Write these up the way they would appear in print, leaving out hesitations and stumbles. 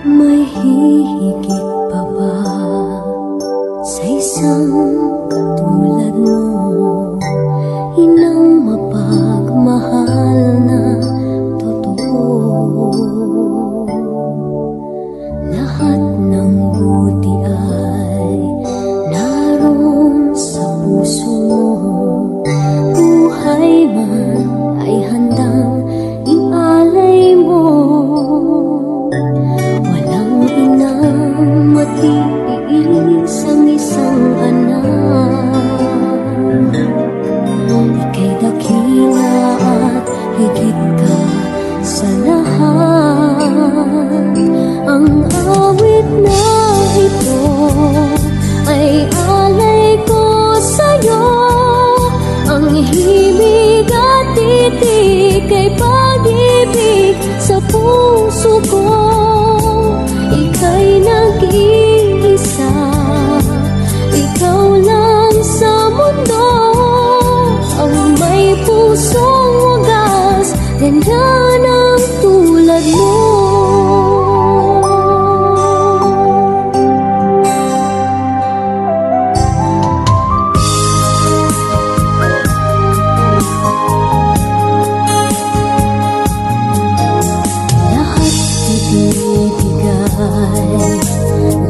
May hihigit pa ba sa isang katulad mo? Inang mapagmahal na totoo. Lahat ng buti ay naroon sa puso mo. Buhay man ay handang ialay mo. Walang inang matiis ang isang anak. Ika'y dakila at higit ka sa lahat. Ang awit na ito ay alay ko sa'yo. Ang himig at titik ay pag-ibig sa puso ko. Ika'y nag-iisa, ikaw lang sa mundo. Ang may pusong wagas, ganyan ang tulad mo.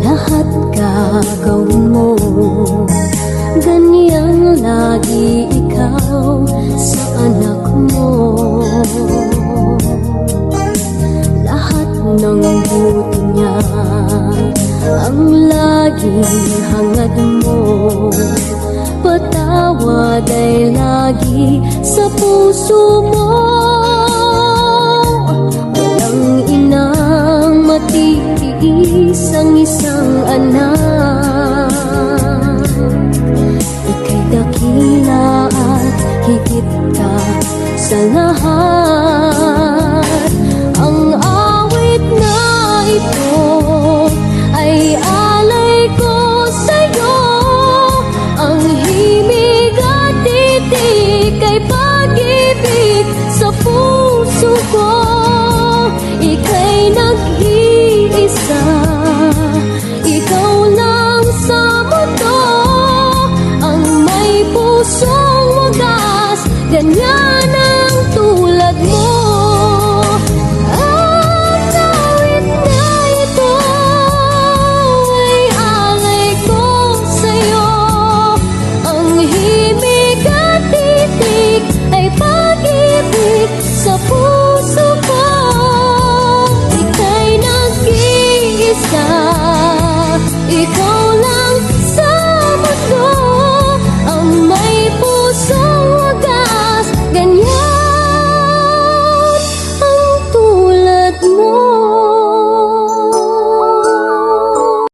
Lahat gagawin mo, ganyang lagi ikaw sa anak mo. Lahat ng buti niya ang laging hangad mo. Patawad ay lagi sa puso mo.